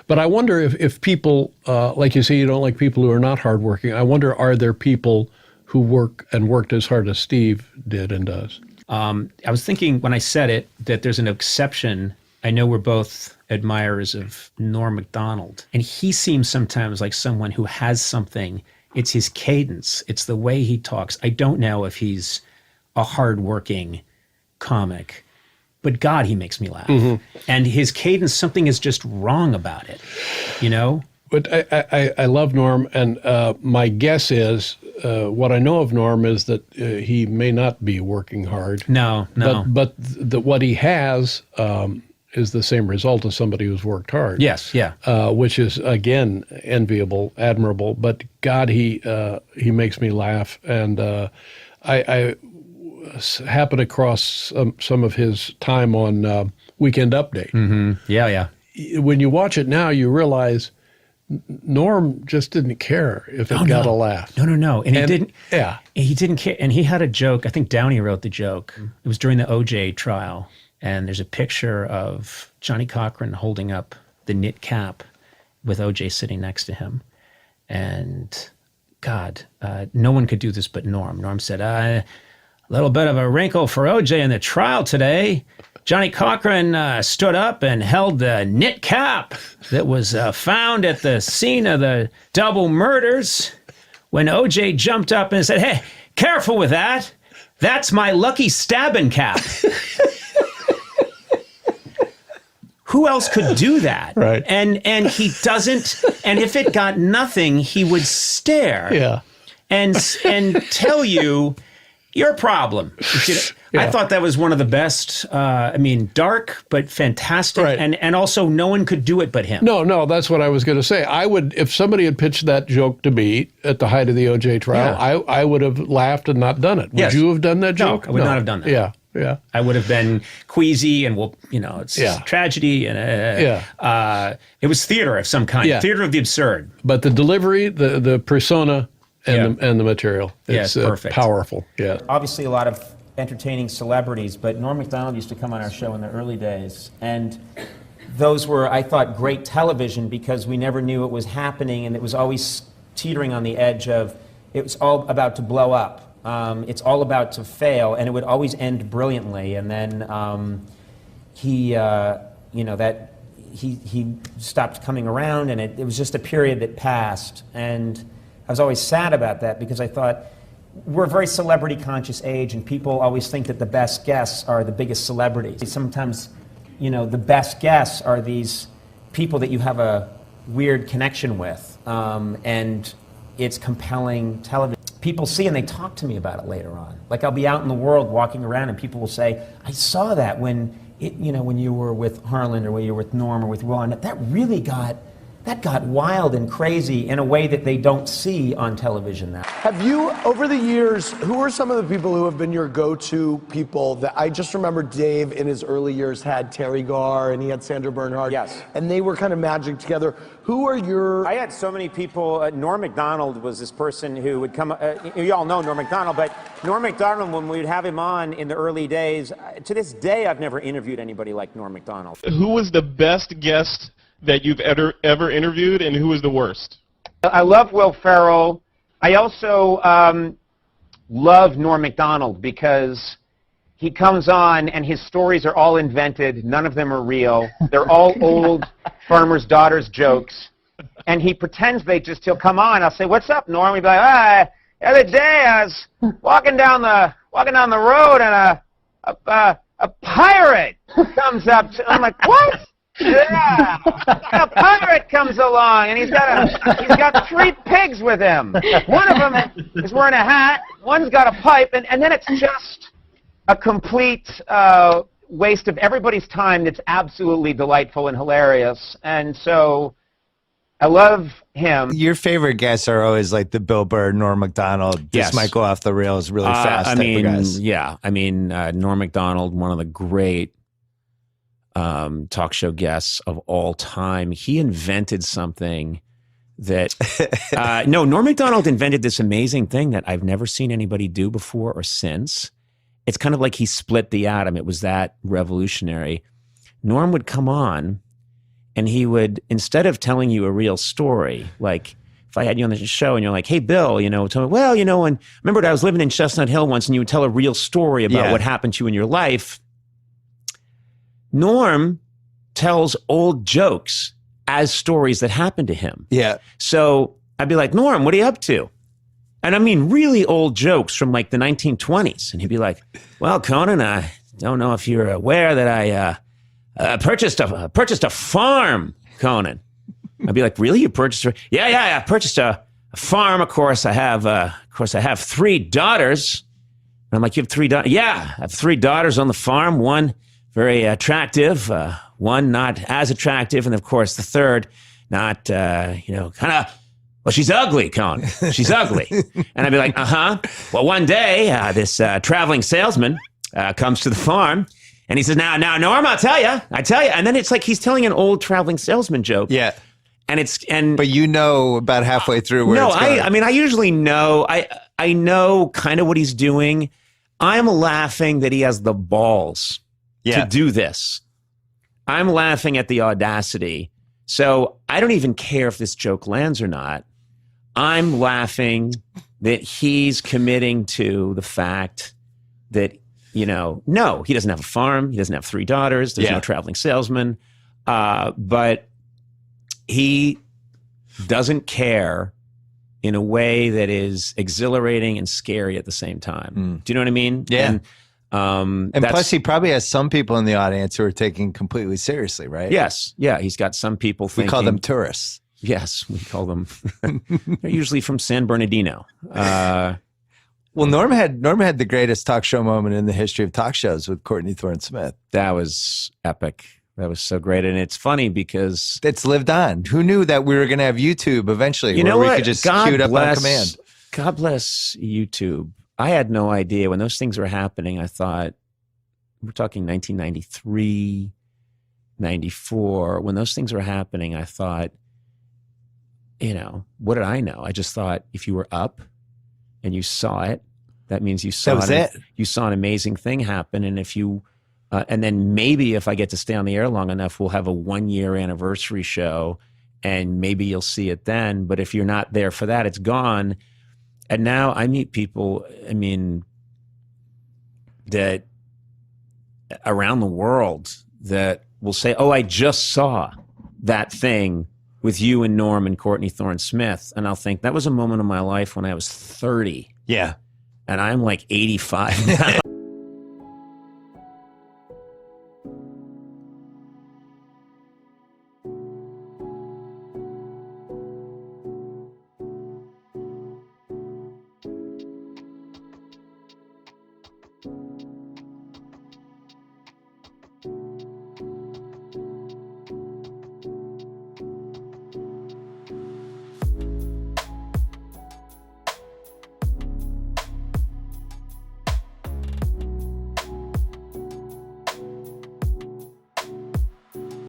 But I wonder if people, like you say, you don't like people who are not hardworking. I wonder, are there people who work and worked as hard as Steve did and does? I was thinking when I said it that there's an exception. I know we're both admirers of Norm Macdonald, and he seems sometimes like someone who has something. It's his cadence. It's the way he talks. I don't know if he's a hardworking comic, but God, he makes me laugh. Mm-hmm. And his cadence, something is just wrong about it, you know? But I love Norm, and my guess is, what I know of Norm is that he may not be working hard. No. But what he has is the same result as somebody who's worked hard. Yes, yeah. Which is, again, enviable, admirable. But God, he makes me laugh. And I happened across some of his time on Weekend Update. Mm-hmm. Yeah. When you watch it now, you realize Norm just didn't care if it got a laugh. No. And he didn't. Yeah. He didn't care. And he had a joke. I think Downey wrote the joke. It was during the OJ trial. And there's a picture of Johnny Cochran holding up the knit cap with OJ sitting next to him. And God, no one could do this but Norm. Norm said, a little bit of a wrinkle for OJ in the trial today. Johnny Cochran stood up and held the knit cap that was found at the scene of the double murders when OJ jumped up and said, "Hey, careful with that. That's my lucky stabbing cap." Who else could do that? Right. And he doesn't. And if it got nothing, he would stare. Yeah. And tell you your problem. Yeah. I thought that was one of the best. Dark but fantastic, Right. and also no one could do it but him. No, that's what I was going to say. I would, if somebody had pitched that joke to me at the height of the OJ trial, I would have laughed and not done it. Would you have done that joke? No, I would not have done that. Yeah. I would have been queasy and it's tragedy and it was theater of some kind, theater of the absurd. But the delivery, the persona, and the material, it's perfect, powerful. Yeah. Obviously, a lot of entertaining celebrities, but Norm Macdonald used to come on our show in the early days, and those were, I thought, great television because we never knew it was happening, and it was always teetering on the edge of it was all about to blow up. It's all about to fail, and it would always end brilliantly. And then he stopped coming around, and it was just a period that passed. And I was always sad about that because I thought we're a very celebrity-conscious age, and people always think that the best guests are the biggest celebrities. Sometimes, the best guests are these people that you have a weird connection with, and it's compelling television. People see and they talk to me about it later on. Like I'll be out in the world walking around and people will say, "I saw that when you were with Harlan or when you were with Norm or with Ron. That really got wild and crazy in a way that they don't see on television now." Have you, over the years, who are some of the people who have been your go-to people? That I just remember Dave in his early years had Terry Garr and he had Sandra Bernhard. Yes. And they were kind of magic together. Who are your... I had so many people. Norm Macdonald was this person who would come, you all know Norm Macdonald, but Norm Macdonald, when we'd have him on in the early days, to this day I've never interviewed anybody like Norm Macdonald. Who was the best guest that you've ever interviewed, and who was the worst? I love Will Ferrell. I also love Norm Macdonald because he comes on and his stories are all invented. None of them are real. They're all old farmers' daughters jokes. And he pretends he'll come on. I'll say, "What's up, Norm?" He'll be like, the other day I was walking down the road and a pirate comes up. I'm like, "What?" Yeah, a pirate comes along and he's got 3 pigs with him. One of them is wearing a hat, one's got a pipe, and then it's just a complete waste of everybody's time that's absolutely delightful and hilarious. And so I love him. Your favorite guests are always like the Bill Burr, Norm Macdonald, Yes. this Michael off the rails really fast type of guys. Yeah. Norm Macdonald, one of the great talk show guests of all time. He invented something that Norm Macdonald invented this amazing thing that I've never seen anybody do before or since. It's kind of like he split the atom. It was that revolutionary. Norm would come on And he would, instead of telling you a real story, like if I had you on the show and you're like, hey, Bill, tell me, well, and remember I was living in Chestnut Hill once, and you would tell a real story about what happened to you in your life. Norm tells old jokes as stories that happened to him. Yeah. So I'd be like, Norm, what are you up to? And I mean, really old jokes from like the 1920s. And he'd be like, well, Conan, I don't know if you're aware that I purchased a farm, Conan. I'd be like, really? You purchased? Yeah. I purchased a farm. Of course, I have 3 daughters. And I'm like, you have 3 daughters? Yeah, I have 3 daughters on the farm. One very attractive, one not as attractive, and of course the third not, kind of. Well, she's ugly, Conan. She's ugly. And I'd be like, Well, one day this traveling salesman comes to the farm. And he says, now, Norm, I tell you. And then it's like he's telling an old traveling salesman joke. Yeah. But But about halfway through where it's going. I usually know. I know kind of what he's doing. I'm laughing that he has the balls to do this. I'm laughing at the audacity. So I don't even care if this joke lands or not. I'm laughing that he's committing to the fact that, no, he doesn't have a farm. He doesn't have 3 daughters. There's no traveling salesman. But he doesn't care in a way that is exhilarating and scary at the same time. Do you know what I mean? Yeah. And plus, he probably has some people in the audience who are taking completely seriously, right? Yes. Yeah. He's got some people thinking. We call them tourists. Yes, we call them. They're usually from San Bernardino. Well, Norm had the greatest talk show moment in the history of talk shows with Courtney Thorne-Smith. That was epic. That was so great. And it's funny because it's lived on. Who knew that we were going to have YouTube eventually where we could just queue it up on command? God bless YouTube. I had no idea when those things were happening. I thought, we're talking 1993, 94. When those things were happening, I thought, what did I know? I just thought if you were up and you saw it, that means you saw you saw an amazing thing happen. And if you, and then maybe if I get to stay on the air long enough, we'll have a 1-year anniversary show and maybe you'll see it then. But if you're not there for that, it's gone. And now I meet people, that around the world that will say, oh, I just saw that thing with you and Norm and Courtney Thorne-Smith. And I'll think that was a moment of my life when I was 30. Yeah. And I'm like 85 now.